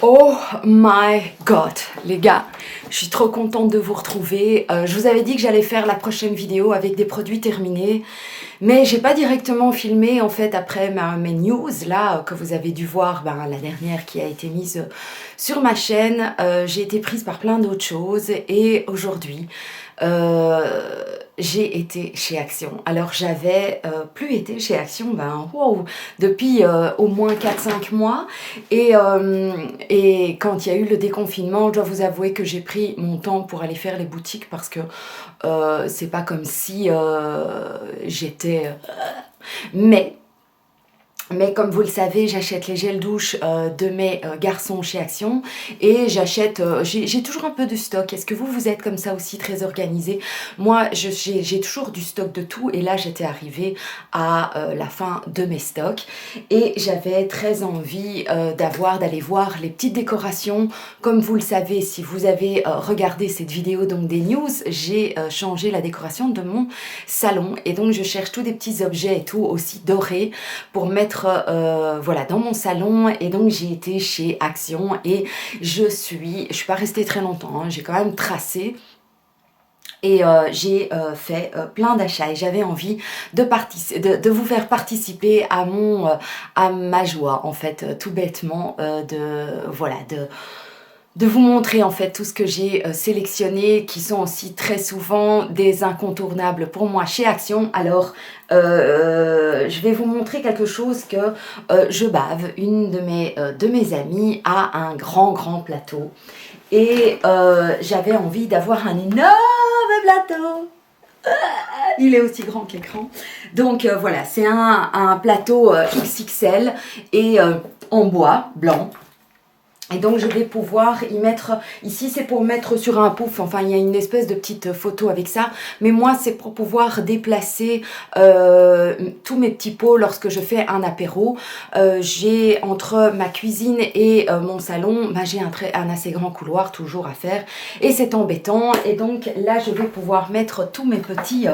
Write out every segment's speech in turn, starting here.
Oh my god, les gars, je suis trop contente de vous retrouver. Je vous avais dit que j'allais faire la prochaine vidéo avec des produits terminés, mais j'ai pas directement filmé en fait après mes news là que vous avez dû voir, la dernière qui a été mise sur ma chaîne. J'ai été prise par plein d'autres choses et aujourd'hui j'ai été chez Action. Alors j'avais plus été chez Action depuis au moins 4-5 mois et quand il y a eu le déconfinement, je dois vous avouer que j'ai pris mon temps pour aller faire les boutiques parce que c'est pas comme si j'étais... Mais comme vous le savez, j'achète les gels douche de mes garçons chez Action et j'achète, j'ai toujours un peu de stock. Est-ce que vous êtes comme ça aussi très organisé? Moi, j'ai toujours du stock de tout et là, j'étais arrivée à la fin de mes stocks et j'avais très envie d'aller voir les petites décorations. Comme vous le savez, si vous avez regardé cette vidéo, donc des news, j'ai changé la décoration de mon salon et donc je cherche tous des petits objets et tout aussi dorés pour mettre voilà, dans mon salon. Et donc j'ai été chez Action et je suis pas restée très longtemps, hein, j'ai quand même tracé et j'ai fait plein d'achats et j'avais envie de vous faire participer à ma joie en fait, tout bêtement, de vous montrer en fait tout ce que j'ai sélectionné, qui sont aussi très souvent des incontournables pour moi chez Action. Alors je vais vous montrer quelque chose que je bave. Une de mes amies a un grand plateau et j'avais envie d'avoir un énorme plateau. Il est aussi grand qu'écran. Donc voilà, c'est un plateau XXL et en bois blanc. Et donc je vais pouvoir y mettre, ici c'est pour mettre sur un pouf, enfin il y a une espèce de petite photo avec ça, mais moi c'est pour pouvoir déplacer tous mes petits pots lorsque je fais un apéro. J'ai entre ma cuisine et mon salon, j'ai un assez grand couloir toujours à faire et c'est embêtant. Et donc là je vais pouvoir mettre tous mes petits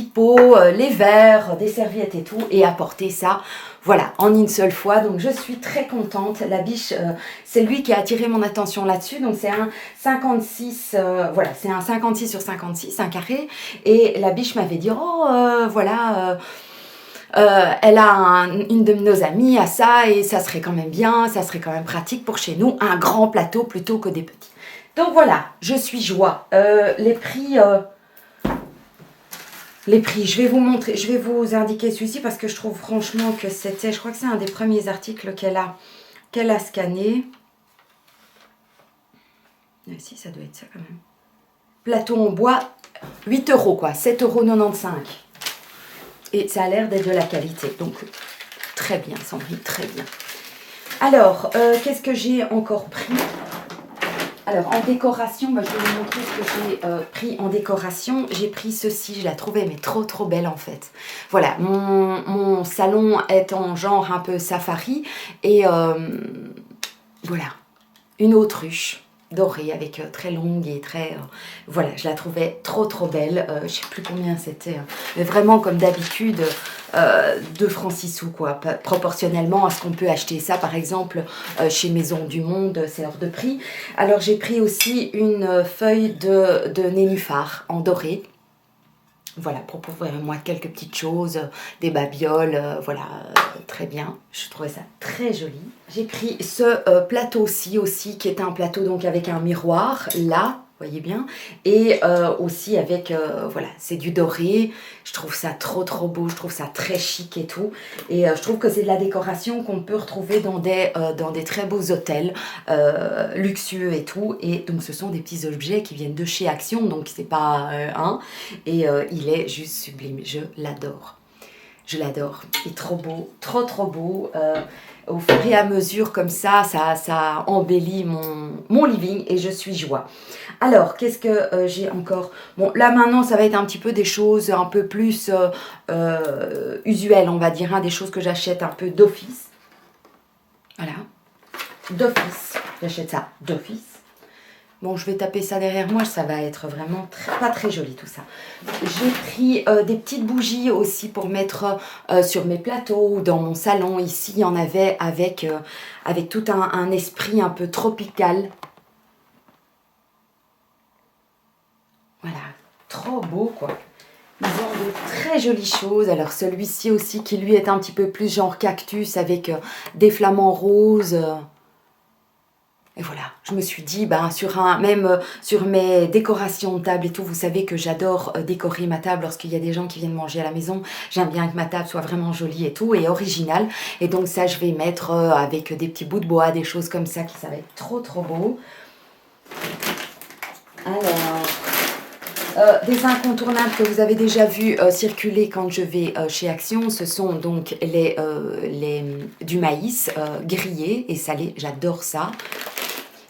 pots, les verres, des serviettes et tout et apporter ça. Voilà, en une seule fois, donc je suis très contente. La biche, c'est lui qui a attiré mon attention là-dessus. Donc c'est un 56, voilà, c'est un 56 sur 56, un carré. Et la biche m'avait dit, elle a une de nos amies à ça et ça serait quand même bien, ça serait quand même pratique pour chez nous, un grand plateau plutôt que des petits. Donc voilà, je suis joie. Les prix... je vais vous montrer, je vais vous indiquer celui-ci parce que je trouve franchement que je crois que c'est un des premiers articles qu'elle a scanné. Si, ça doit être ça quand même. Plateau en bois, 8 € quoi, 7,95 €. Et ça a l'air d'être de la qualité, donc très bien Sandrine, très bien. Alors, qu'est-ce que j'ai encore pris ? Alors, en décoration, je vais vous montrer ce que j'ai pris en décoration. J'ai pris ceci, je la trouvais mais trop belle en fait. Voilà, mon salon est en genre un peu safari. Et voilà, une autruche dorée avec très longue et très... voilà, je la trouvais trop belle. Je ne sais plus combien c'était. Mais vraiment, comme d'habitude, 2 francs 6 sous, quoi. Proportionnellement à ce qu'on peut acheter ça, par exemple, chez Maison du Monde, c'est hors de prix. Alors, j'ai pris aussi une feuille de nénuphar en doré. Voilà, pour pouvoir moi quelques petites choses, des babioles, voilà, très bien. Je trouvais ça très joli. J'ai pris ce plateau-ci aussi, qui est un plateau donc avec un miroir, là, voyez bien, et aussi avec, voilà, c'est du doré. Je trouve ça trop beau, je trouve ça très chic et tout. Et je trouve que c'est de la décoration qu'on peut retrouver dans des très beaux hôtels luxueux et tout. Et donc ce sont des petits objets qui viennent de chez Action, donc c'est pas un. Et il est juste sublime, je l'adore. Je l'adore, il est trop beau, trop beau. Au fur et à mesure comme ça embellit mon living et je suis joie. Alors, qu'est-ce que j'ai encore? Bon, là maintenant, ça va être un petit peu des choses un peu plus usuelles, on va dire, hein, des choses que j'achète un peu d'office. Voilà, d'office, j'achète ça d'office. Bon, je vais taper ça derrière moi, ça va être vraiment pas très joli tout ça. J'ai pris des petites bougies aussi pour mettre sur mes plateaux ou dans mon salon. Ici, il y en avait avec tout un esprit un peu tropical. Voilà, trop beau quoi. Ils ont de très jolies choses. Alors celui-ci aussi qui lui est un petit peu plus genre cactus avec des flamants roses. Et voilà, je me suis dit, ben, même sur mes décorations de table et tout, vous savez que j'adore décorer ma table lorsqu'il y a des gens qui viennent manger à la maison. J'aime bien que ma table soit vraiment jolie et tout, et originale. Et donc ça, je vais mettre avec des petits bouts de bois, des choses comme ça, qui ça va être trop trop beau. Alors, des incontournables que vous avez déjà vu circuler quand je vais chez Action, ce sont donc du maïs grillé et salé, j'adore ça.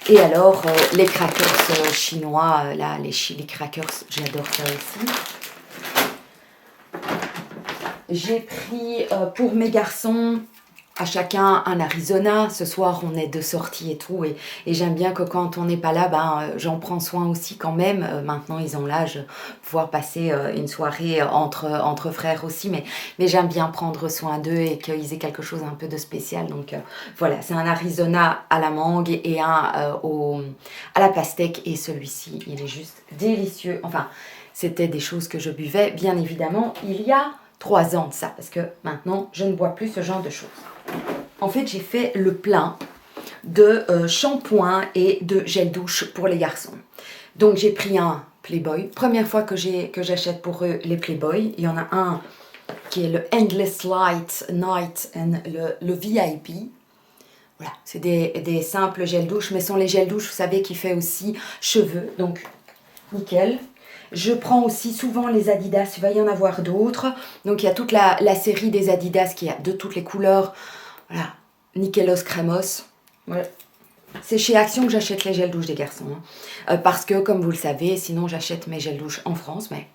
Et alors, les crackers chinois, là, les chili crackers, j'adore ça aussi. J'ai pris pour mes garçons, à chacun un Arizona. Ce soir, on est de sortie et tout. Et j'aime bien que quand on n'est pas là, ben, j'en prends soin aussi quand même. Maintenant, ils ont l'âge de pouvoir passer une soirée entre frères aussi. Mais j'aime bien prendre soin d'eux et qu'ils aient quelque chose un peu de spécial. Donc voilà, c'est un Arizona à la mangue et un à la pastèque. Et celui-ci, il est juste délicieux. Enfin, c'était des choses que je buvais, bien évidemment, il y a 3 ans de ça. Parce que maintenant, je ne bois plus ce genre de choses. En fait, j'ai fait le plein de shampoing et de gel douche pour les garçons. Donc, j'ai pris un Playboy. Première fois que j'achète pour eux les Playboy. Il y en a un qui est le Endless Light Night and le VIP. Voilà, c'est des simples gel douche, mais ce sont les gel douche, vous savez, qui fait aussi cheveux. Donc, nickel. Je prends aussi souvent les Adidas, il va y en avoir d'autres. Donc il y a toute la série des Adidas qui a de toutes les couleurs. Voilà, Nickelos Cremos. Voilà. C'est chez Action que j'achète les gels douche des garçons. Hein. Parce que, comme vous le savez, sinon j'achète mes gels douche en France. Mais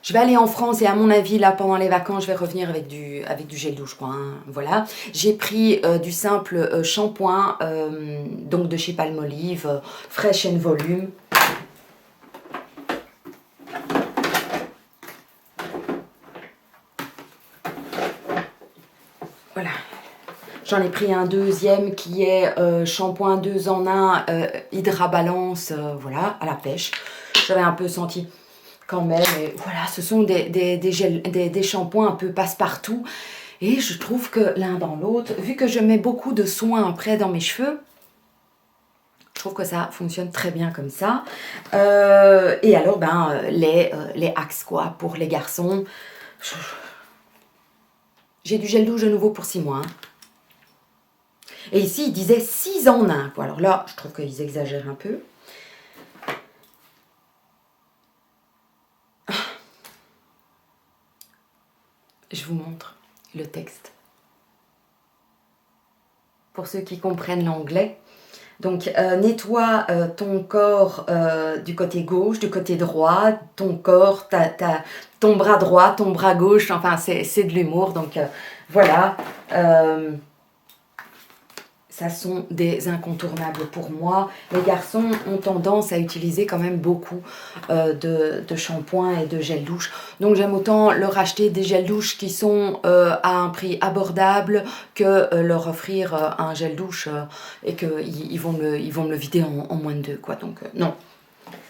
je vais aller en France et à mon avis, là, pendant les vacances, je vais revenir avec du gel douche. Quoi, hein. Voilà. J'ai pris du simple shampoing, donc de chez Palmolive, Fresh and Volume. Voilà, j'en ai pris un deuxième qui est shampoing 2 en 1, Hydra Balance, voilà, à la pêche. J'avais un peu senti quand même, et voilà, ce sont des shampoings un peu passe-partout. Et je trouve que l'un dans l'autre, vu que je mets beaucoup de soins après dans mes cheveux, je trouve que ça fonctionne très bien comme ça. Et alors, ben, les Axe, quoi, pour les garçons. J'ai du gel douche de nouveau pour 6 mois. Hein. Et ici, ils disaient 6 en 1. Quoi. Alors là, je trouve qu'ils exagèrent un peu. Je vous montre le texte. Pour ceux qui comprennent l'anglais. Donc, nettoie ton corps du côté gauche, du côté droit, ton corps, ton bras droit, ton bras gauche. Enfin, c'est de l'humour. Donc, voilà. Ça sont des incontournables pour moi. Les garçons ont tendance à utiliser quand même beaucoup de shampoing et de gel douche. Donc j'aime autant leur acheter des gels douche qui sont à un prix abordable que leur offrir un gel douche et qu'ils vont me le vider en moins de 2. Quoi. Donc non.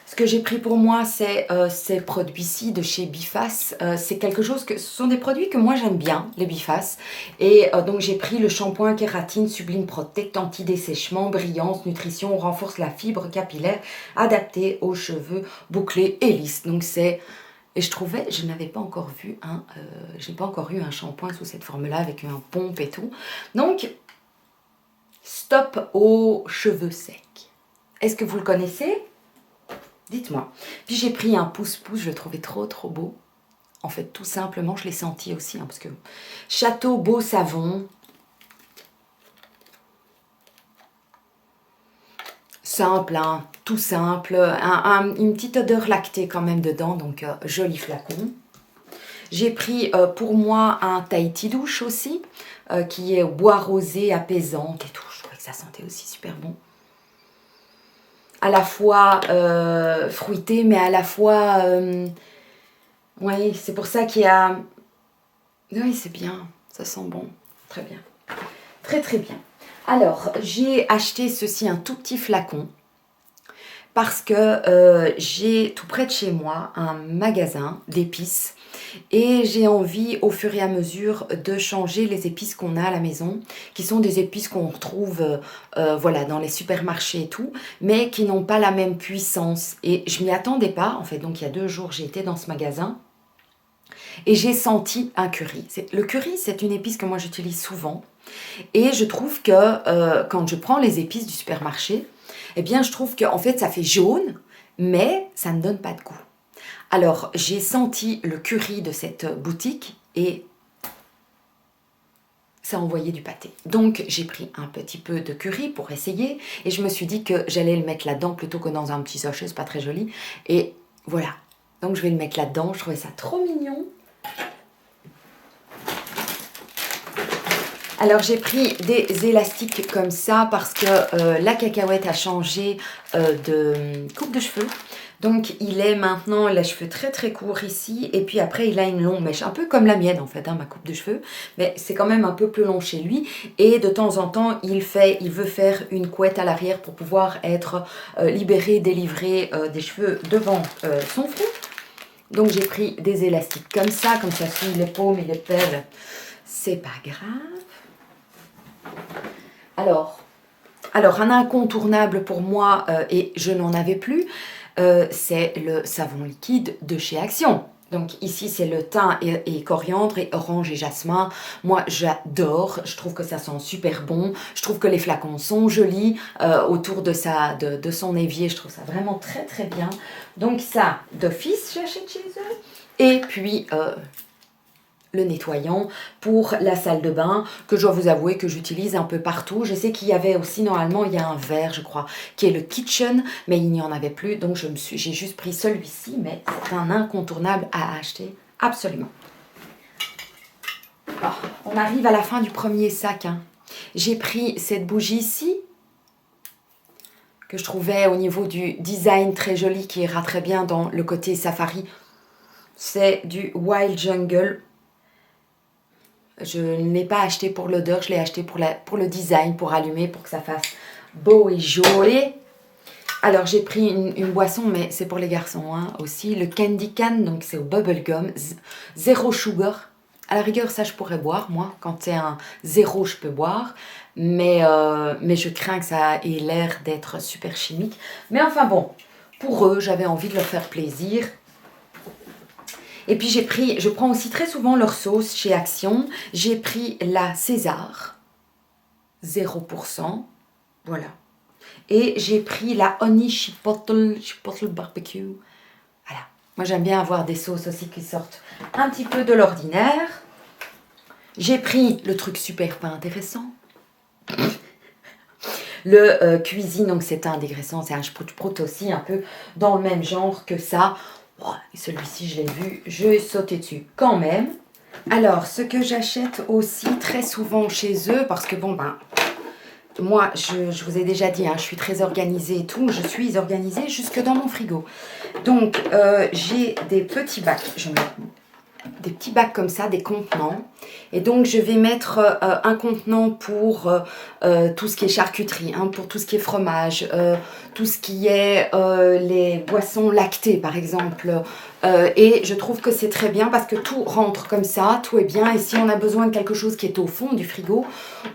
Ce que j'ai pris pour moi, c'est ces produits-ci de chez Biface. C'est quelque chose ce sont des produits que moi j'aime bien, les Biface. Et donc j'ai pris le shampoing kératine Sublime Protect, anti-dessèchement, brillance, nutrition, renforce la fibre capillaire, adapté aux cheveux bouclés et lisses. Donc c'est... Et je n'avais pas encore vu je n'ai pas encore eu un shampoing sous cette forme-là avec un pompe et tout. Donc, stop aux cheveux secs. Est-ce que vous le connaissez ? Dites-moi. Puis j'ai pris un pouce-pouce, je le trouvais trop trop beau. En fait, tout simplement, je l'ai senti aussi, hein, parce que Château Beau Savon. Simple, hein, tout simple. Une petite odeur lactée quand même dedans, donc joli flacon. J'ai pris pour moi un Tahiti douche aussi, qui est bois rosé, apaisante et tout. Je trouvais que ça sentait aussi super bon. à la fois fruité, mais à la fois... oui, c'est pour ça qu'il y a... Oui, c'est bien, ça sent bon, très bien. Très très bien. Alors, j'ai acheté ceci, un tout petit flacon, parce que j'ai tout près de chez moi un magasin d'épices et j'ai envie au fur et à mesure de changer les épices qu'on a à la maison, qui sont des épices qu'on retrouve voilà, dans les supermarchés et tout, mais qui n'ont pas la même puissance. Et je m'y attendais pas, en fait, donc il y a 2 jours j'ai été dans ce magasin et j'ai senti un curry. Le curry, c'est une épice que moi j'utilise souvent et je trouve que quand je prends les épices du supermarché, eh bien je trouve qu'en fait ça fait jaune, mais ça ne donne pas de goût. Alors j'ai senti le curry de cette boutique et ça envoyait du pâté. Donc j'ai pris un petit peu de curry pour essayer et je me suis dit que j'allais le mettre là-dedans plutôt que dans un petit sachet, c'est pas très joli. Et voilà, donc je vais le mettre là-dedans, je trouvais ça trop mignon. Alors j'ai pris des élastiques comme ça parce que la cacahuète a changé de coupe de cheveux. Donc il est maintenant, les cheveux très très courts ici et puis après il a une longue mèche, un peu comme la mienne en fait, hein, ma coupe de cheveux. Mais c'est quand même un peu plus long chez lui et de temps en temps il veut faire une couette à l'arrière pour pouvoir être libéré, délivré des cheveux devant son front. Donc j'ai pris des élastiques comme ça sous les paumes et les pèles, c'est pas grave. Alors, un incontournable pour moi, et je n'en avais plus, c'est le savon liquide de chez Action. Donc ici c'est le thym et coriandre et orange et jasmin. Moi j'adore, je trouve que ça sent super bon. Je trouve que les flacons sont jolis autour de son évier. Je trouve ça vraiment très très bien. Donc ça d'office j'achète chez eux. Et puis... le nettoyant pour la salle de bain que je dois vous avouer que j'utilise un peu partout. Je sais qu'il y avait aussi normalement, il y a un vert je crois qui est le kitchen mais il n'y en avait plus donc j'ai juste pris celui-ci mais c'est un incontournable à acheter absolument. Oh, on arrive à la fin du premier sac. Hein. J'ai pris cette bougie ici que je trouvais au niveau du design très joli qui ira très bien dans le côté safari. C'est du Wild Jungle. Je ne l'ai pas acheté pour l'odeur, je l'ai acheté pour le design, pour allumer, pour que ça fasse beau et joli. Alors j'ai pris une boisson, mais c'est pour les garçons hein, aussi, le Candy Can, donc c'est au bubblegum, zéro sugar. À la rigueur, ça je pourrais boire, moi, quand c'est un zéro, je peux boire. Mais je crains que ça ait l'air d'être super chimique. Mais enfin bon, pour eux, j'avais envie de leur faire plaisir. Et puis je prends aussi très souvent leur sauce chez Action. J'ai pris la César, 0%, voilà. Et j'ai pris la Honey Chipotle Barbecue, voilà. Moi j'aime bien avoir des sauces aussi qui sortent un petit peu de l'ordinaire. J'ai pris le truc super pas intéressant. Le cuisine, donc c'est un dégraissant, c'est un sprout aussi, un peu dans le même genre que ça. Oh, celui-ci, je l'ai vu, je vais sauter dessus quand même. Alors, ce que j'achète aussi très souvent chez eux, parce que bon, ben, moi, je vous ai déjà dit, hein, je suis très organisée et tout, je suis organisée jusque dans mon frigo. Donc, j'ai des petits bacs, je mets des petits bacs comme ça, des contenants. Et donc, je vais mettre un contenant pour tout ce qui est charcuterie, hein, pour tout ce qui est fromage, tout ce qui est les boissons lactées, par exemple. Et je trouve que c'est très bien parce que tout rentre comme ça, tout est bien. Et si on a besoin de quelque chose qui est au fond du frigo,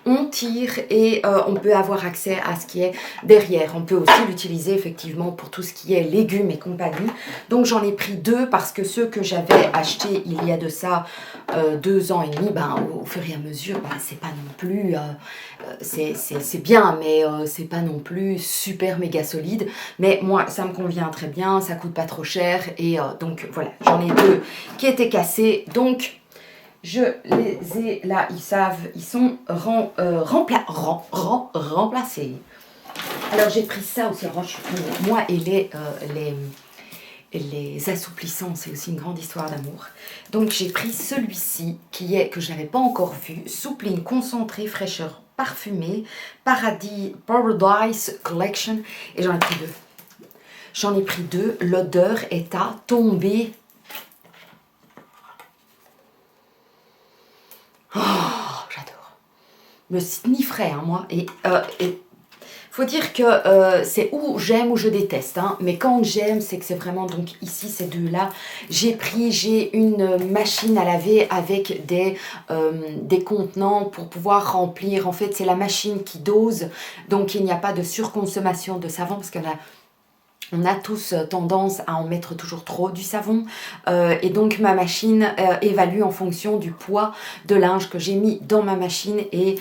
on tire et on peut avoir accès à ce qui est derrière. On peut aussi l'utiliser effectivement pour tout ce qui est légumes et compagnie. Donc j'en ai pris 2 parce que ceux que j'avais achetés il y a de ça 2 ans et demi, ben, au fur et à mesure, ben, c'est pas non plus... c'est bien, mais c'est pas non plus super méga solide. Mais moi, ça me convient très bien, ça coûte pas trop cher. Et donc voilà, j'en ai 2 qui étaient cassés. Donc je les ai là, ils sont remplacés. Alors j'ai pris ça aussi, moi et les assouplissants, c'est aussi une grande histoire d'amour. Donc j'ai pris celui-ci que je n'avais pas encore vu, Soupline concentrée fraîcheur parfumée, Paradise Collection, et j'en ai pris 2. J'en ai pris 2. L'odeur est à tomber. Oh, j'adore. Me snifferais, hein, moi. Et faut dire que c'est où j'aime ou je déteste, hein. Mais quand j'aime, c'est que c'est vraiment, donc ici ces deux-là, j'ai une machine à laver avec des contenants pour pouvoir remplir. En fait, c'est la machine qui dose, donc il n'y a pas de surconsommation de savon parce on a tous tendance à en mettre toujours trop du savon et donc ma machine évalue en fonction du poids de linge que j'ai mis dans ma machine et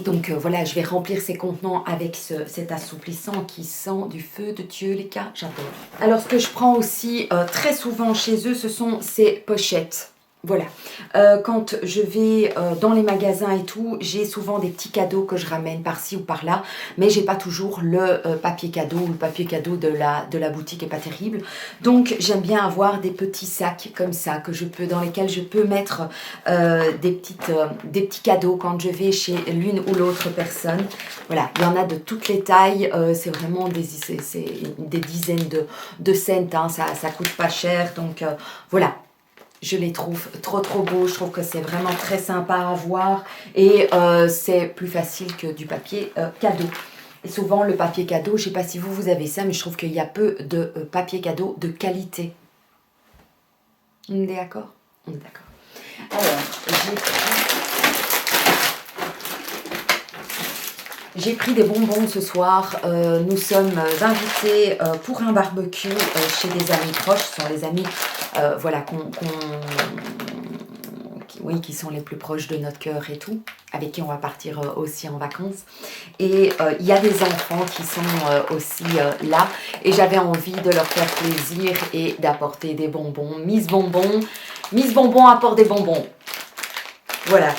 donc voilà, je vais remplir ces contenants avec cet assouplissant qui sent du feu de Dieu, les gars, j'adore. Alors ce que je prends aussi très souvent chez eux, ce sont ces pochettes. Voilà, quand je vais dans les magasins et tout, j'ai souvent des petits cadeaux que je ramène par-ci ou par-là, mais j'ai pas toujours le papier cadeau ou le papier cadeau de la boutique est pas terrible. Donc j'aime bien avoir des petits sacs comme ça dans lesquels je peux mettre des petits cadeaux quand je vais chez l'une ou l'autre personne. Voilà, il y en a de toutes les tailles, c'est vraiment des dizaines de cents, hein, ça coûte pas cher, donc voilà. Je les trouve trop beaux, je trouve que c'est vraiment très sympa à voir et c'est plus facile que du papier cadeau. Et souvent le papier cadeau, je ne sais pas si vous avez ça, mais je trouve qu'il y a peu de papier cadeau de qualité. On est d'accord? On est d'accord. Alors, j'ai pris des bonbons ce soir. Nous sommes invités pour un barbecue chez des amis proches. Ce sont les amis voilà, qui sont les plus proches de notre cœur et tout, avec qui on va partir aussi en vacances. Et il y a des enfants qui sont aussi là. Et j'avais envie de leur faire plaisir et d'apporter des bonbons. Miss Bonbon apporte des bonbons. Voilà,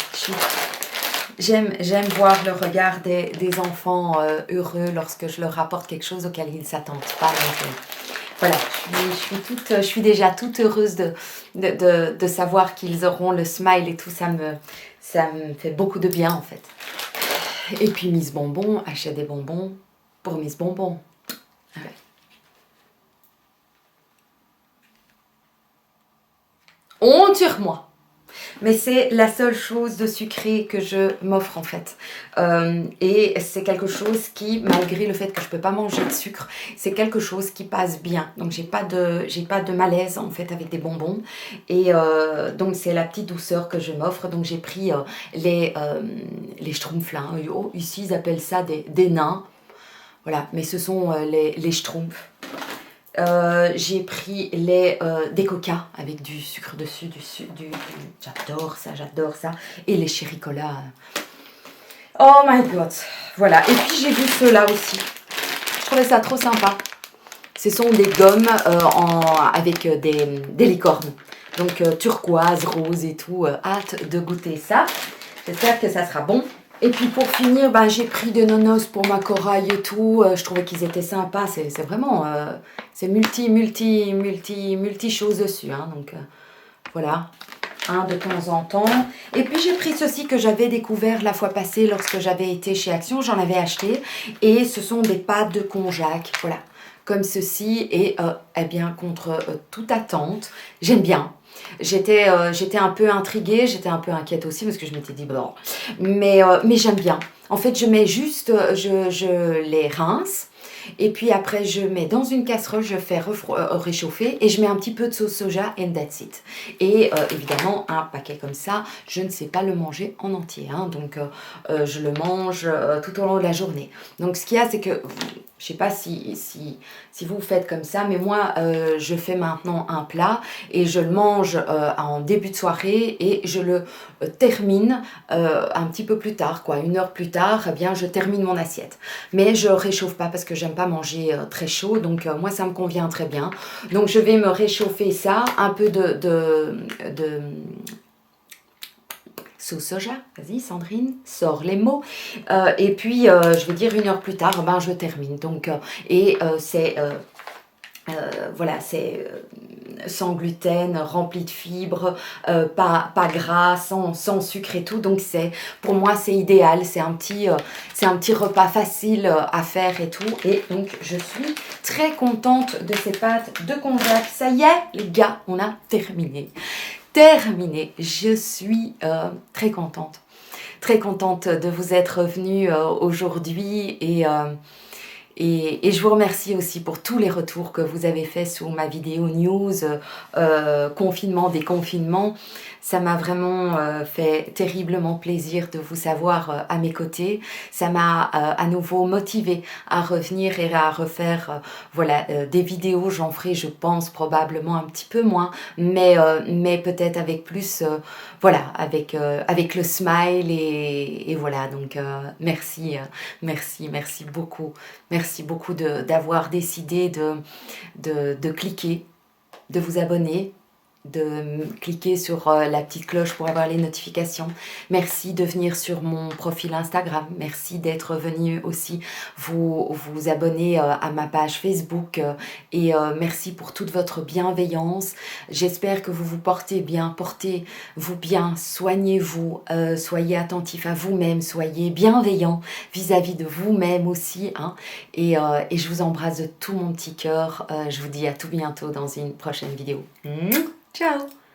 j'aime voir le regard des enfants heureux lorsque je leur apporte quelque chose auquel ils ne s'attendent pas. Donc, voilà, je suis déjà toute heureuse de savoir qu'ils auront le smile et tout. Ça me fait beaucoup de bien en fait. Et puis Miss Bonbon achète des bonbons pour Miss Bonbon. Ah ouais. Honte sur moi! Mais c'est la seule chose de sucré que je m'offre en fait. Et c'est quelque chose qui, malgré le fait que je ne peux pas manger de sucre, c'est quelque chose qui passe bien. Donc j'ai pas de malaise en fait avec des bonbons. Et donc c'est la petite douceur que je m'offre. Donc j'ai pris les schtroumpfs là. Oh, ici ils appellent ça des nains. Voilà, mais ce sont les schtroumpfs. J'ai pris des coca avec du sucre dessus, j'adore ça, et les cherry cola. Oh my god, voilà. Et puis j'ai vu ceux-là aussi. Je trouvais ça trop sympa. Ce sont des gommes avec des licornes. Donc turquoise, rose et tout. Hâte de goûter ça. J'espère que ça sera bon. Et puis pour finir, j'ai pris des nonos pour ma corail et tout. Je trouvais qu'ils étaient sympas. C'est vraiment, c'est multi choses dessus. Hein, donc voilà, de temps en temps. Et puis j'ai pris ceci que j'avais découvert la fois passée lorsque j'avais été chez Action. J'en avais acheté. Et ce sont des pâtes de konjac. Voilà, comme ceci. Et eh bien, contre toute attente, j'aime bien. J'étais un peu intriguée, j'étais un peu inquiète aussi parce que je m'étais dit bon, mais j'aime bien. En fait, je mets juste, je les rince et puis après je mets dans une casserole, je fais réchauffer et je mets un petit peu de sauce soja and that's it. Et évidemment, un paquet comme ça, je ne sais pas le manger en entier, hein, donc je le mange tout au long de la journée. Donc ce qu'il y a, c'est que je ne sais pas si vous faites comme ça, mais moi, je fais maintenant un plat et je le mange en début de soirée et je le termine un petit peu plus tard, quoi. 1 heure plus tard, eh bien, je termine mon assiette. Mais je ne réchauffe pas parce que j'aime pas manger très chaud, donc moi, ça me convient très bien. Donc, je vais me réchauffer ça, un peu de sauce soja, vas-y Sandrine, sors les mots. Et puis, je vais dire 1 heure plus tard, je termine. Donc, c'est voilà, c'est sans gluten, rempli de fibres, pas gras, sans sucre et tout. Donc pour moi c'est idéal, c'est un petit repas facile à faire et tout. Et donc je suis très contente de ces pâtes de konjac. Ça y est les gars, on a terminé. Je suis très contente de vous être venue aujourd'hui et je vous remercie aussi pour tous les retours que vous avez fait sous ma vidéo news, confinement, déconfinement. Ça m'a vraiment fait terriblement plaisir de vous savoir à mes côtés. Ça m'a à nouveau motivée à revenir et à refaire voilà, des vidéos. J'en ferai, je pense, probablement un petit peu moins, mais peut-être avec plus, voilà, avec le smile et voilà. Donc merci beaucoup. Merci beaucoup d'avoir décidé de cliquer, de vous abonner, de cliquer sur la petite cloche pour avoir les notifications. Merci de venir sur mon profil Instagram. Merci d'être venu aussi vous abonner à ma page Facebook. Et merci pour toute votre bienveillance. J'espère que vous vous portez bien. Portez-vous bien. Soignez-vous. Soyez attentifs à vous-même. Soyez bienveillants vis-à-vis de vous-même aussi. Hein. Et je vous embrasse de tout mon petit cœur. Je vous dis à tout bientôt dans une prochaine vidéo. Ciao!